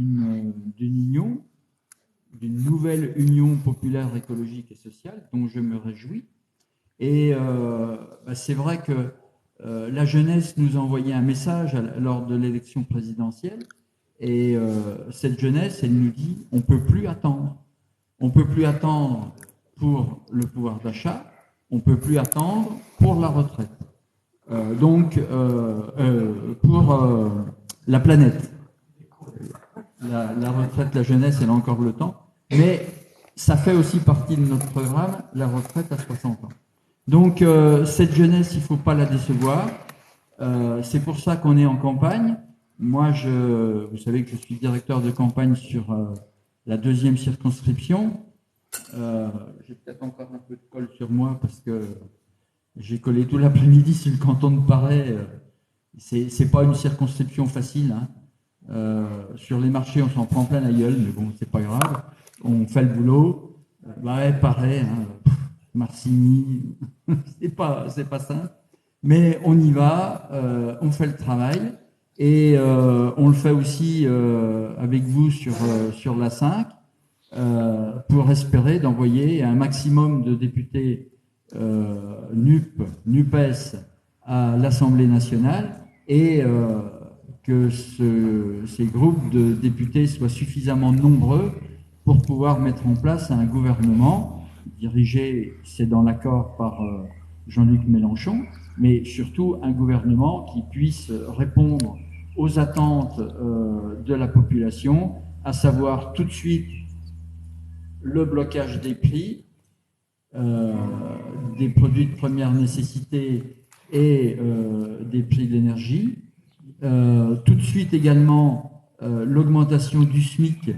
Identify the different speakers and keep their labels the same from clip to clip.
Speaker 1: d'une union, d'une nouvelle union populaire, écologique et sociale, dont je me réjouis. Et c'est vrai que la jeunesse nous a envoyé un message lors de l'élection présidentielle. Et cette jeunesse, elle nous dit, on ne peut plus attendre. On ne peut plus attendre pour le pouvoir d'achat, on ne peut plus attendre pour la retraite. Pour la planète. La retraite, la jeunesse, elle a encore le temps. Mais ça fait aussi partie de notre programme, la retraite à 60 ans. Donc, cette jeunesse, il ne faut pas la décevoir. C'est pour ça qu'on est en campagne. Moi, vous savez que je suis directeur de campagne sur la 2e circonscription. J'ai peut-être encore un peu de colle sur moi parce que j'ai collé tout l'après-midi sur le canton de Paray. C'est pas une circonscription facile. Hein. Sur les marchés, on s'en prend plein la gueule, mais bon, c'est pas grave. On fait le boulot. Paray, hein, Marcigny, c'est pas simple. Mais on y va, on fait le travail et on le fait aussi avec vous sur la 5 pour espérer d'envoyer un maximum de députés NUPES à l'Assemblée nationale et que ces groupes de députés soient suffisamment nombreux pour pouvoir mettre en place un gouvernement dirigé, c'est dans l'accord, par Jean-Luc Mélenchon, mais surtout un gouvernement qui puisse répondre aux attentes de la population, à savoir tout de suite le blocage des prix, des produits de première nécessité et des prix de l'énergie. Tout de suite également l'augmentation du SMIC,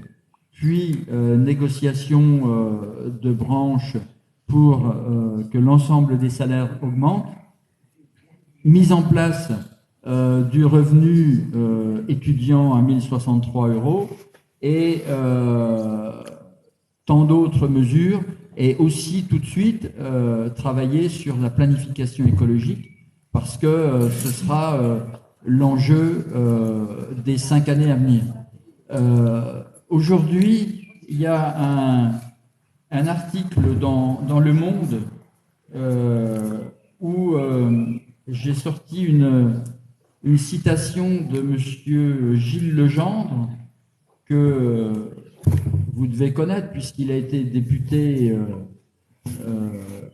Speaker 1: puis négociation de branches pour que l'ensemble des salaires augmentent, mise en place du revenu étudiant à 1063 € et tant d'autres mesures, et aussi tout de suite travailler sur la planification écologique parce que ce sera l'enjeu des 5 années à venir. Aujourd'hui, il y a un article dans Le Monde où j'ai sorti une citation de monsieur Gilles Legendre que vous devez connaître puisqu'il a été député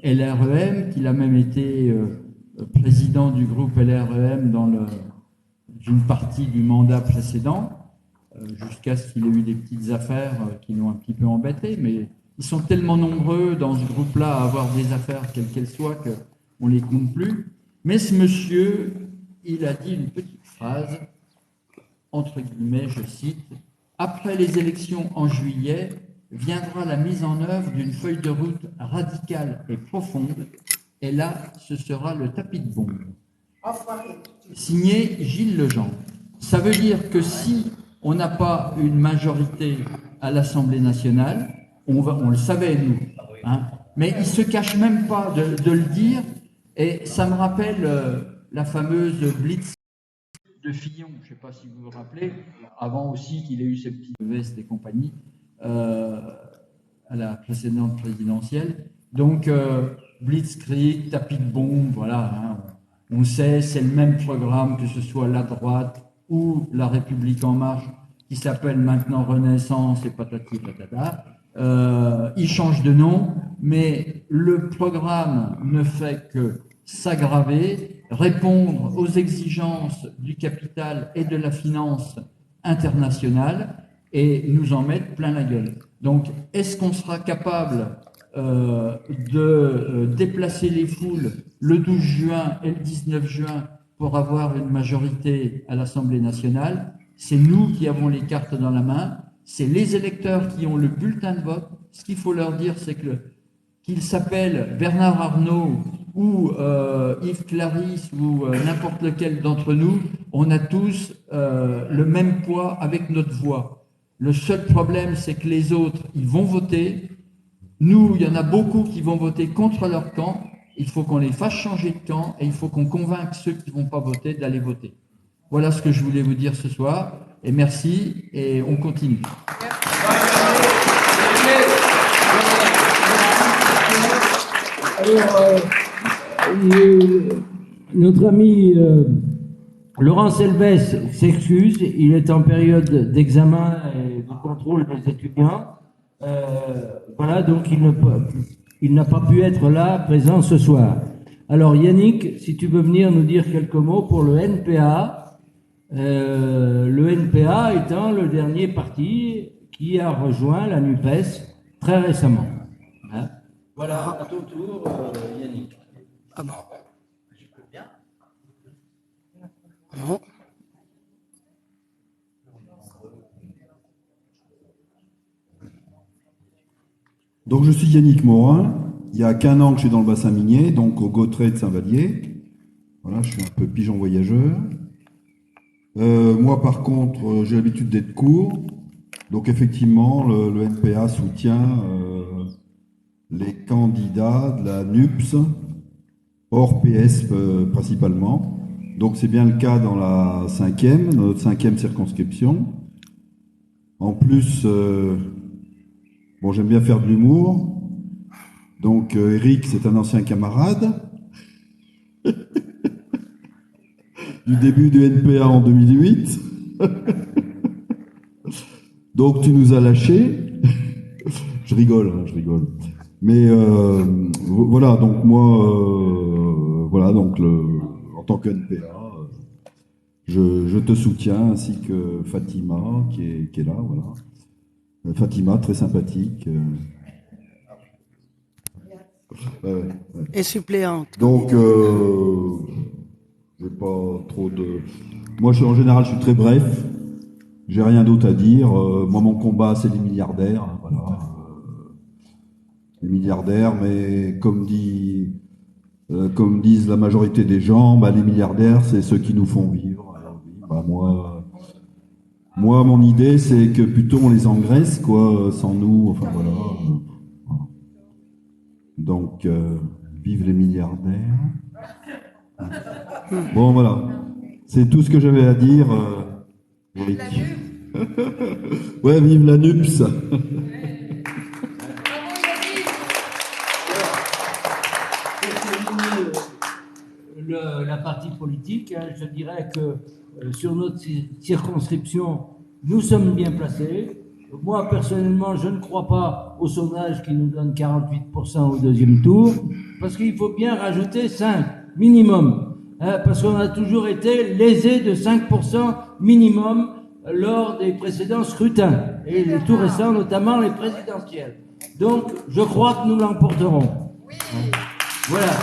Speaker 1: LREM, qu'il a même été président du groupe LREM dans d'une partie du mandat précédent, jusqu'à ce qu'il ait eu des petites affaires qui l'ont un petit peu embêté, mais ils sont tellement nombreux dans ce groupe-là à avoir des affaires quelles qu'elles soient qu'on ne les compte plus. Mais ce monsieur, il a dit une petite phrase, entre guillemets, je cite, « Après les élections en juillet, viendra la mise en œuvre d'une feuille de route radicale et profonde, et là, ce sera le tapis de bombe. » Signé Gilles Legendre. Ça veut dire que si on n'a pas une majorité à l'Assemblée nationale, on le savait, nous, hein, mais il ne se cache même pas de le dire, et ça me rappelle la fameuse Blitz de Fillon, je ne sais pas si vous vous rappelez, avant aussi qu'il ait eu ses petites vestes et compagnie, à la précédente présidentielle. Donc, Blitzkrieg, tapis de bombe, voilà, hein, on sait, c'est le même programme, que ce soit la droite ou la République en marche, qui s'appelle maintenant Renaissance et patati patata. Il change de nom, mais le programme ne fait que s'aggraver, répondre aux exigences du capital et de la finance internationale et nous en mettre plein la gueule. Donc, est-ce qu'on sera capable de déplacer les foules le 12 juin et le 19 juin pour avoir une majorité à l'Assemblée nationale? C'est nous qui avons les cartes dans la main, c'est les électeurs qui ont le bulletin de vote. Ce qu'il faut leur dire, c'est qu'ils s'appellent Bernard Arnault ou Yves Clarisse ou n'importe lequel d'entre nous, on a tous le même poids avec notre voix. Le seul problème, c'est que les autres, ils vont voter. Nous, il y en a beaucoup qui vont voter contre leur camp. Il faut qu'on les fasse changer de camp et il faut qu'on convainque ceux qui ne vont pas voter d'aller voter. Voilà ce que je voulais vous dire ce soir. Et merci, et on continue.
Speaker 2: Alors, notre ami Laurent Selves s'excuse, il est en période d'examen et de contrôle des étudiants. Voilà, donc il n'a pas pu être là, présent ce soir. Alors Yannick, si tu veux venir nous dire quelques mots pour le NPA. Le NPA étant le dernier parti qui a rejoint la NUPES très récemment. Hein? Voilà, à ton tour, Yannick.
Speaker 3: Ah bon. Bon.
Speaker 4: Donc je suis Yannick Morin, il y a qu'un an que je suis dans le bassin minier, donc au Gautret de Saint-Vallier. Voilà, je suis un peu pigeon voyageur. Moi par contre, j'ai l'habitude d'être court, donc effectivement le NPA soutient les candidats de la NUPS, hors PS principalement. Donc c'est bien le cas dans la dans notre 5e circonscription. En plus, bon, j'aime bien faire de l'humour. Donc Eric, c'est un ancien camarade du début du NPA en 2008. Donc tu nous as lâchés. Je rigole, hein, je rigole. Mais voilà, donc moi, voilà, donc en tant que NPA, je te soutiens, ainsi que Fatima, qui est là, voilà. Fatima, très sympathique. Ouais.
Speaker 3: Et suppléante.
Speaker 4: Donc, j'ai pas trop de... Moi, en général, je suis très bref. J'ai rien d'autre à dire. Moi, mon combat, c'est les milliardaires. Hein, voilà. Les milliardaires, mais comme disent la majorité des gens, bah, les milliardaires, c'est ceux qui nous font vivre. Alors, oui, bah, moi, mon idée, c'est que plutôt on les engraisse, quoi, sans nous. Enfin, voilà. Donc, vive les milliardaires. Bon, voilà. C'est tout ce que j'avais à dire, Eric. Ouais, vive la NUPS.
Speaker 2: La partie politique, hein, je dirais que sur notre circonscription, nous sommes bien placés. Moi, personnellement, je ne crois pas au sondage qui nous donne 48% au deuxième tour, parce qu'il faut bien rajouter 5 minimum, hein, parce qu'on a toujours été lésés de 5% minimum lors des précédents scrutins, et les tout récents, notamment les présidentielles. Donc, je crois que nous l'emporterons. Oui. Voilà.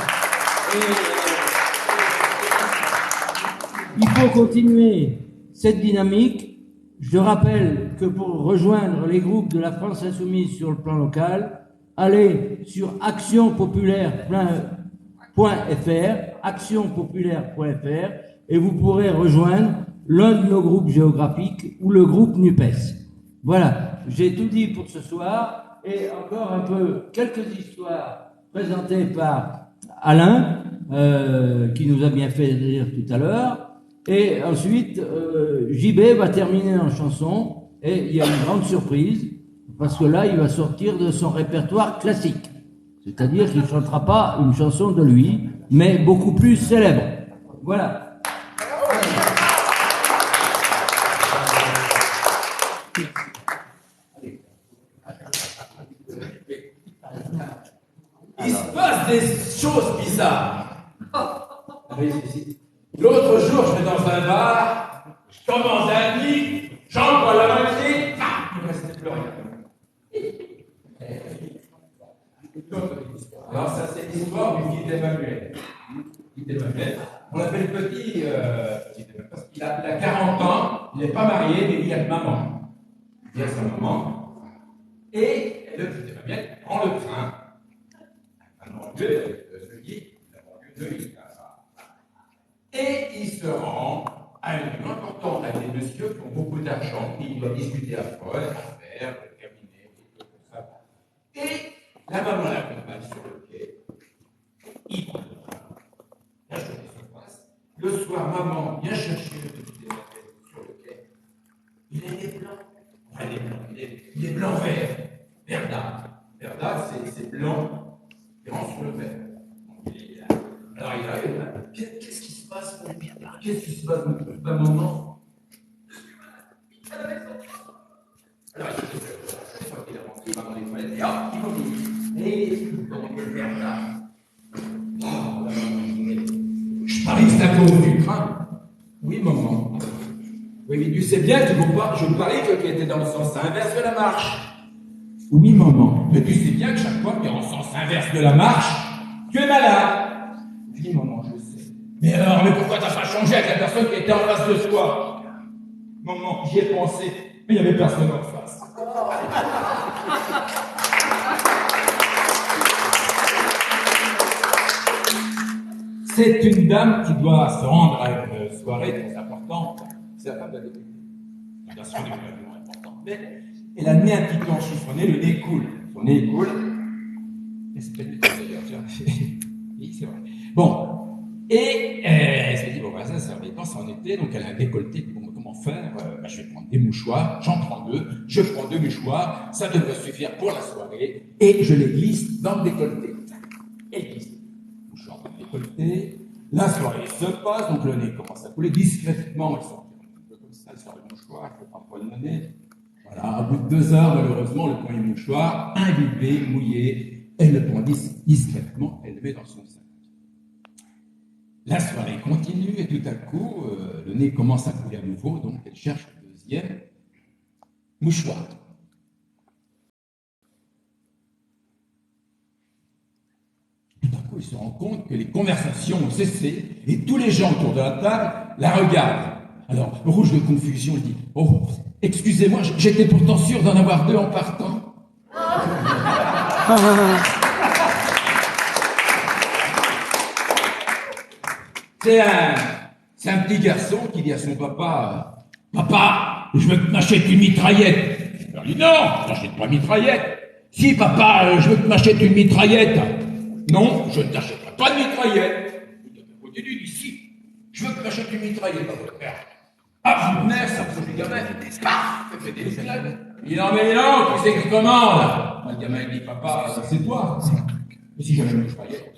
Speaker 2: Il faut continuer cette dynamique. Je rappelle que pour rejoindre les groupes de la France Insoumise sur le plan local, allez sur actionpopulaire.fr, et vous pourrez rejoindre l'un de nos groupes géographiques ou le groupe NUPES. Voilà, j'ai tout dit pour ce soir, et encore un peu quelques histoires présentées par Alain, qui nous a bien fait rire tout à l'heure. Et ensuite, JB va terminer en chanson, et il y a une grande surprise, parce que là, il va sortir de son répertoire classique. C'est-à-dire qu'il ne chantera pas une chanson de lui, mais beaucoup plus célèbre. Voilà.
Speaker 5: Il se passe des choses bizarres. L'autre jour, je vais dans un bar, je commande un lit, j'en bois la moitié, il ne restait plus rien. Alors ça, c'est l'histoire du guide Emmanuel. On l'appelle petit Emmanuel parce qu'il a 40 ans, il n'est pas marié, mais il a de maman. Il a sa maman. Et le petit Emmanuel prend le train. Ce guide, de l'île. Et il se rend à une réunion importante avec des messieurs qui ont beaucoup d'argent, qui doivent discuter à Freud, affaires, cabinet, et tout ça. Et la maman l'accompagne sur le quai. Il prend le train. La journée se passe. Le soir, maman vient chercher le petit Emmanuel sur le quai. il est blanc-vert. Verda, c'est blanc, grand sur le vert. Alors il arrive, qu'est-ce qui se passe? Qu'est-ce qui se passe d'un moment? Alors il est rentré, il va dans les toilettes, et hop, il vomit. Et donc le Verda. Je parie que c'est à cause du train. Oui, maman. Oui, mais tu sais bien que je parie que tu étais dans le sens inverse de la marche. Oui, maman. Mais tu sais bien que chaque fois que tu es en sens inverse de la marche, tu es malade. Oui, maman, je sais. Mais alors, pourquoi t'as pas changé avec la personne qui était en face de toi? Maman, j'y ai pensé, mais il n'y avait personne en face. C'est une dame qui doit se rendre à une soirée très importante. C'est la femme de la députée. Bien sûr, elle est vraiment importante. Mais elle a le nez un petit peu enchiffonné, le nez coule. Son nez coule. Et c'est peut-être d'ailleurs, tiens. Oui, c'est vrai. Bon. Et elle s'est dit, bon, voilà, ça va être en été, donc elle a un décolleté. Bon, comment faire? Je vais prendre des mouchoirs, j'en prends deux, je prends deux mouchoirs, ça devrait suffire pour la soirée, et je les glisse dans le décolleté. Elle glisse. Mouchoir dans le décolleté. La soirée se passe, donc le nez commence à couler discrètement. Elle sort un peu comme ça, elle sort le mouchoir, elle fait un poil de nez. Voilà, au bout de 2 heures, malheureusement, le premier mouchoir, imbibé, mouillé, elle le prend discrètement, elle le met dans son sac. La soirée continue et tout à coup, le nez commence à couler à nouveau, donc elle cherche le deuxième mouchoir. Tout à coup, il se rend compte que les conversations ont cessé et tous les gens autour de la table la regardent. Alors, rouge de confusion, il dit « Oh, excusez-moi, j'étais pourtant sûr d'en avoir 2 en partant. » C'est un petit garçon qui dit à son papa « Papa, je veux que tu m'achètes une mitraillette. » Il dit « Non, je t'achète pas une mitraillette. »« Si, papa, je veux que tu m'achètes une mitraillette. »« Non, je ne t'achèterai pas de mitraillette. » Il continue, il dit « Si, je veux que tu m'achètes une mitraillette, votre père. » Ah, vous venez, ça me fait des gamins, paf, ça fait des esclaves. Il dit non, mais non, qui c'est qui commande? Le gamin dit papa, c'est toi. Mais si jamais je me croyais.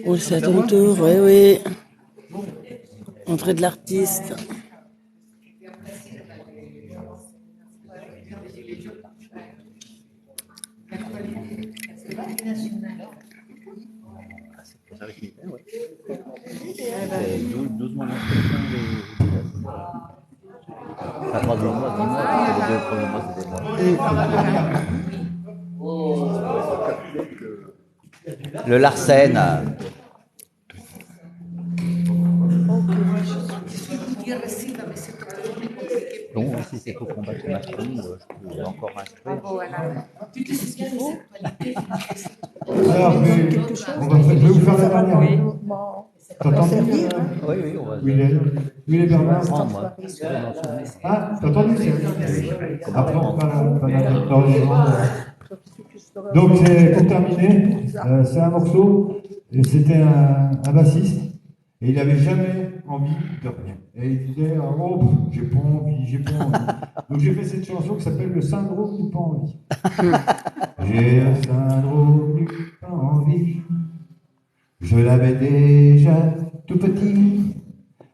Speaker 3: Oh, c'est à ton tour, oui, oui. Entrée de l'artiste.
Speaker 6: Le Larsen. Donc, si c'est pour combattre Macron, je peux encore instruire.
Speaker 4: Alors, je vais vous faire la dernière. T'entends?
Speaker 6: Oui, on va.
Speaker 4: Où il est Bernard?
Speaker 6: Moi.
Speaker 4: Ah, t'as entendu? Après, on parle d'enregistrement. Donc, c'est pour terminer, c'est un morceau, et c'était un bassiste, et il n'avait jamais envie de rien. Et il disait, oh, j'ai pas envie. Donc, j'ai fait cette chanson qui s'appelle Le syndrome du pas envie. J'ai le syndrome du pas envie. Je l'avais déjà tout petit.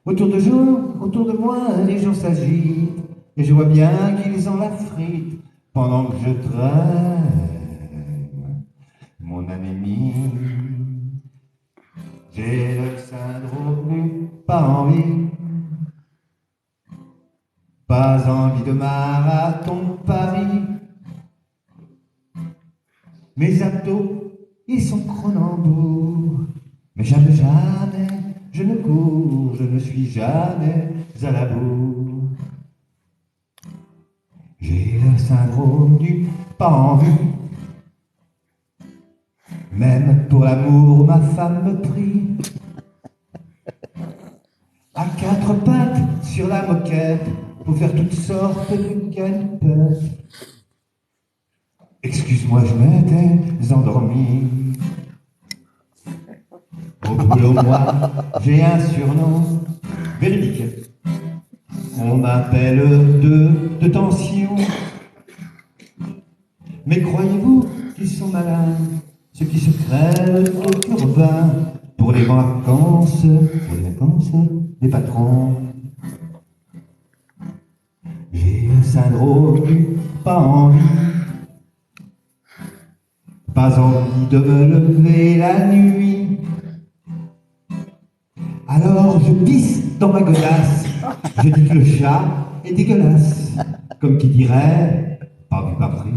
Speaker 4: Autour de moi, les gens s'agitent, et je vois bien qu'ils ont la frite pendant que je traîne mon anémie. J'ai le syndrome du pas envie. Pas envie de marathon Paris. Mes abdos, ils sont chronambours. Mais jamais, je ne cours, je ne suis jamais à la bourre. J'ai le syndrome du pas envie. Même pour l'amour, ma femme me prie. À 4 pattes sur la moquette,
Speaker 7: pour faire toutes sortes de galipettes. Excuse-moi, je m'étais endormi. Au boulot, moi, j'ai un surnom véridique. On m'appelle de tension. Mais croyez-vous qu'ils sont malins, ceux qui se crèvent au turbin pour les vacances, des patrons. J'ai le syndrome du pas envie, pas envie de me lever la nuit. Alors je pisse dans ma godasse, je dis que le chat est dégueulasse, comme qui dirait, pas vu, pas pris.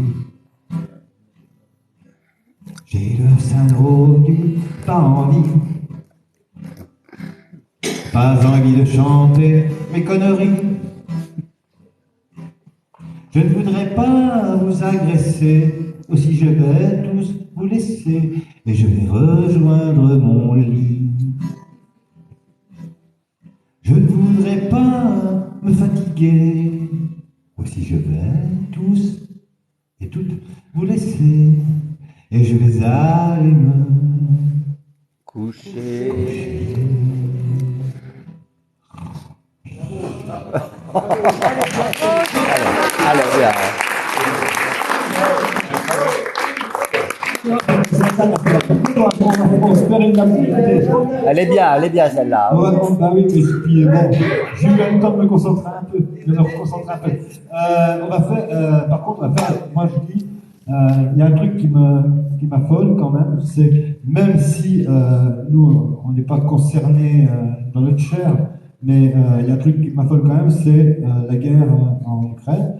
Speaker 7: J'ai le syndrome du pas envie, pas envie de chanter mes conneries. Je ne voudrais pas vous agresser, aussi je vais tous vous laisser, et je vais rejoindre mon lit. Je ne voudrais pas me fatiguer, aussi je vais tous et toutes vous laisser, et je vais aller me
Speaker 6: Coucher. Allez, bien. Elle est bien celle-là.
Speaker 7: Bah oui, mais puis bon, j'ai eu le temps de me concentrer un peu, de me reconcentrer un peu. On va faire, par contre, on va faire, moi je dis, il y a un truc qui m'affole quand même, c'est même si nous, on n'est pas concernés dans notre chair, mais il y a un truc qui m'affole quand même, c'est la guerre en Ukraine.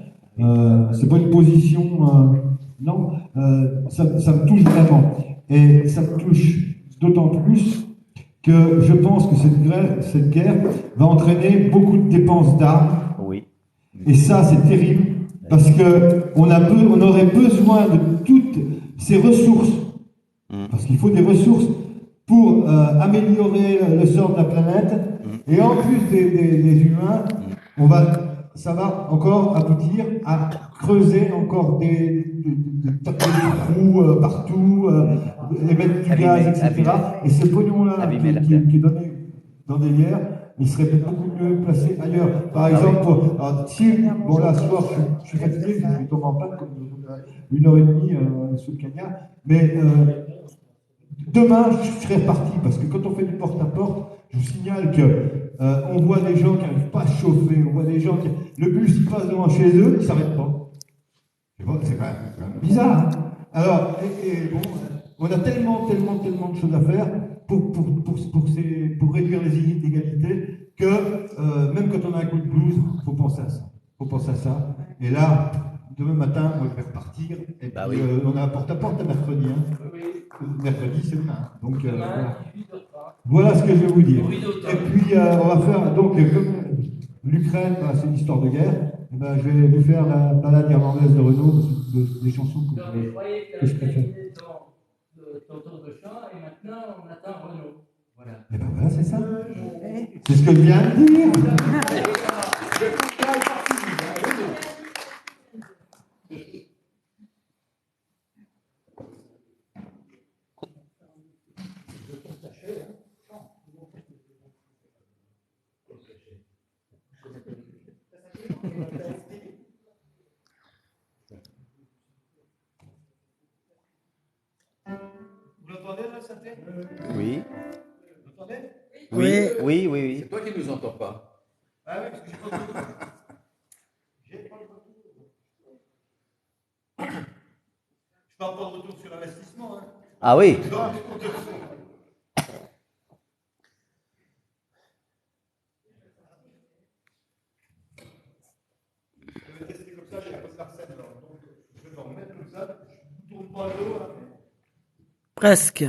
Speaker 7: C'est pas une position, non, ça me touche vraiment. Et ça me touche d'autant plus que je pense que cette guerre va entraîner beaucoup de dépenses d'armes.
Speaker 6: Oui.
Speaker 7: Et ça, c'est terrible, parce qu'on aurait besoin de toutes ces ressources, parce qu'il faut des ressources pour améliorer le sort de la planète. Et en plus des humains, ça va encore aboutir à creuser encore des trous partout, émettre du gaz, etc. Et ce pognon-là qui est donné dans des guerres, il serait beaucoup mieux placé ailleurs. Par exemple, si, bon là, ce soir, je suis fatigué, je vais tomber en panne comme 1 heure et demie sous le cagnard, mais demain, je serai reparti, parce que quand on fait du porte-à-porte, je vous signale que on voit des gens qui n'arrivent pas à se chauffer, on voit des gens qui... Le bus, il passe devant chez eux, il ne s'arrête pas. C'est quand même bizarre, hein. Alors, bon, on a tellement de choses à faire pour réduire les inégalités que même quand on a un coup de blues, il faut penser à ça. Faut penser à ça. Et là, demain matin, moi je vais repartir. Et
Speaker 6: Bah
Speaker 7: puis,
Speaker 6: oui.
Speaker 7: on a un porte-à-porte à mercredi. Hein. Mercredi, c'est demain. Donc, voilà ce que je vais vous dire. Et puis, on va faire, donc, comme l'Ukraine, c'est une histoire de guerre, eh ben, je vais vous faire la balade irlandaise de Renaud, des chansons que je préfère.
Speaker 2: Ton tour de chant, et maintenant on attend Renaud. Voilà.
Speaker 7: Et ben voilà, c'est ça. C'est ce que je viens de dire. Vous l'entendez là, ça fait?
Speaker 6: Oui.
Speaker 7: Vous l'entendez?
Speaker 6: Oui.
Speaker 5: C'est toi qui nous entends pas.
Speaker 7: Ah oui, parce que j'ai pas le retour. J'ai pas le retour. Je parle pas de retour sur investissement. Hein.
Speaker 6: Ah oui.
Speaker 7: Donc, on te reçoit. Je vais tester comme ça, j'ai pas de Larsen. Donc, je vais m'en remettre comme ça. Je ne tourne pas le dos. Hein.
Speaker 3: Presque.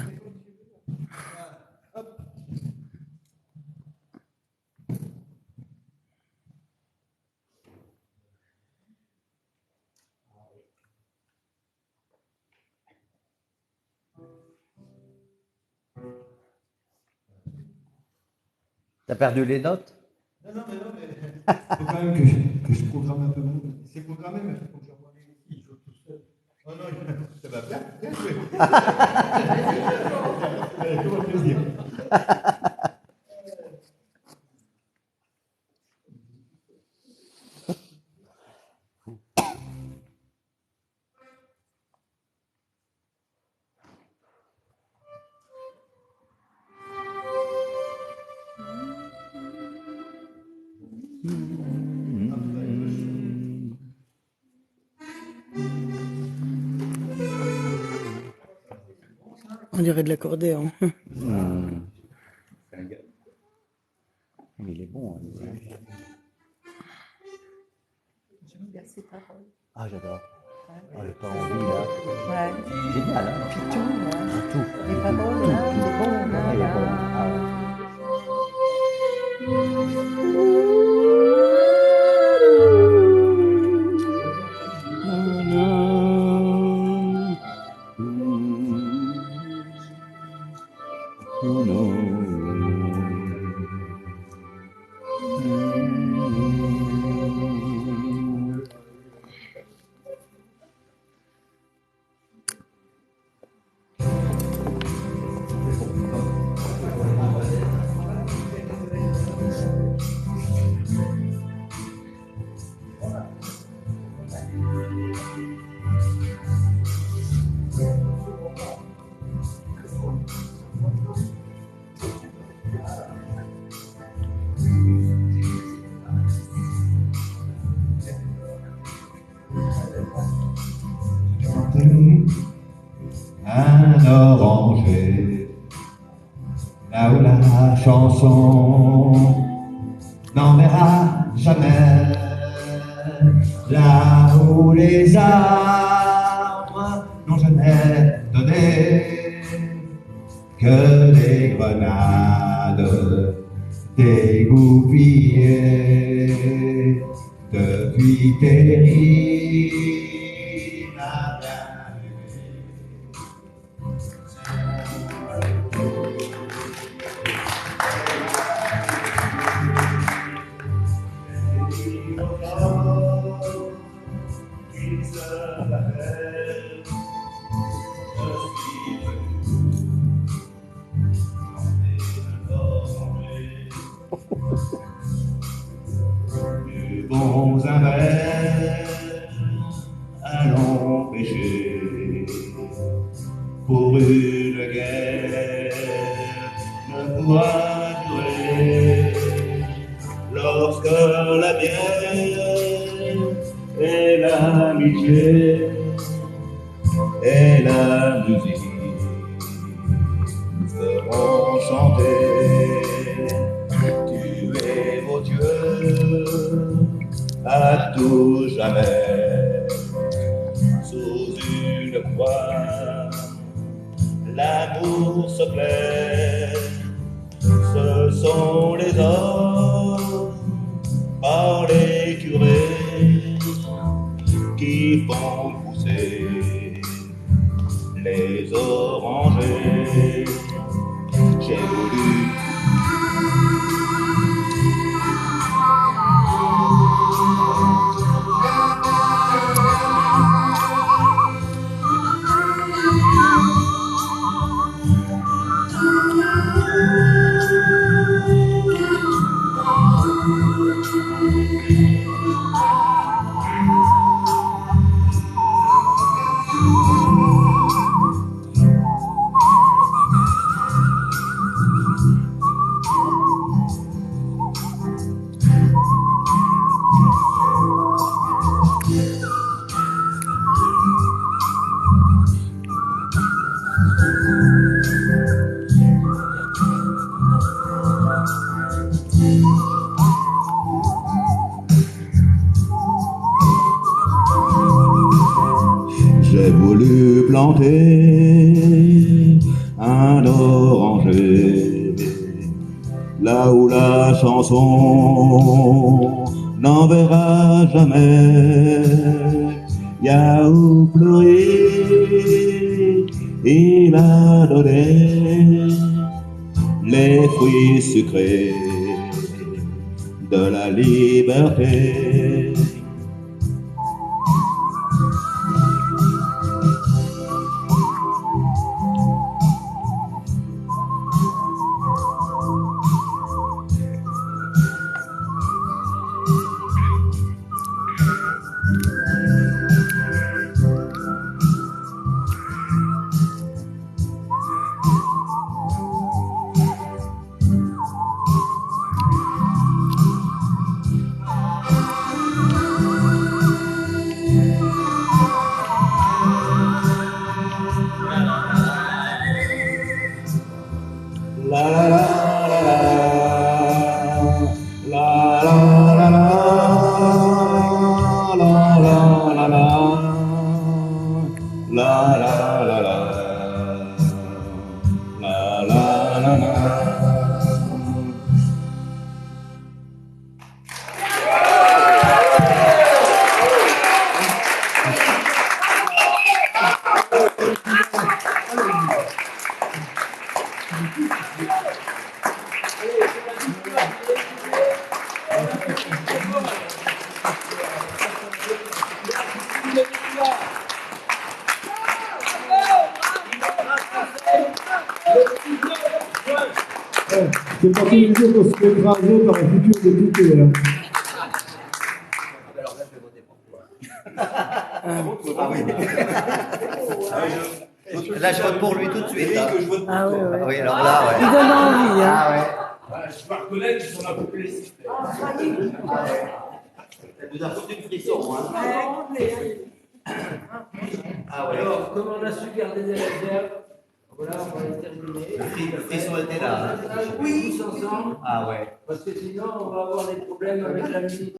Speaker 6: T'as perdu les notes?
Speaker 7: Non, mais faut quand même que je programme un peu. C'est programmé, mais il faut que j'envoie les filles. Je joue tout seul. Oh non, ça va bien. Bien joué. Avec grand plaisir.
Speaker 3: On dirait de l'accordéon.
Speaker 6: Mais il est bon. Hein.
Speaker 8: J'aime bien ces paroles.
Speaker 6: Ah, j'adore. Oh, les paroles, là.
Speaker 8: Ouais.
Speaker 6: Génial, hein.
Speaker 8: Puis tout, là.
Speaker 6: Tout.
Speaker 8: Les paroles, là, c'est bon, là,
Speaker 6: Ah, il est
Speaker 8: là.
Speaker 6: bon. Ah, ouais.
Speaker 7: Un oranger, là où la chanson n'enverra jamais, là où les arbres n'ont jamais donné que des grenades dégoupillées depuis tes rives, ma bien-aimée. Du bons invers, allons pêcher pour une guerre ne pourra durer lorsque la bière et l'amitié et la musique nous feront chanter. Tuez vos dieux à tout jamais sous une croix. L'amour se plaît, ce sont les hommes par les curés qui font pousser les orangers. J'ai voulu planter un oranger là où la chanson n'enverra jamais. Y a où pleurer, il a donné les fruits sucrés de la liberté. C'est pas tous les jours qu'on se fait écraser par un futur député. Hein.
Speaker 6: Là, je vote pour lui tout de suite. Hein.
Speaker 3: Ah oui, ouais.
Speaker 6: Oui, alors là, ouais.
Speaker 3: Il donne envie, hein.
Speaker 6: Ah ouais.
Speaker 5: Voilà, je peux reconnaître qu'ils sont un peu plus.
Speaker 6: Ça vous a foutu une frisson, hein. Ah ouais.
Speaker 2: Alors, comme on a su garder des réserves, voilà, on va les terminer.
Speaker 6: Le frisson était là. Hein.
Speaker 2: Oui, tous ensemble,
Speaker 6: Ah ouais.
Speaker 2: parce que sinon, on va avoir des problèmes avec la ministre.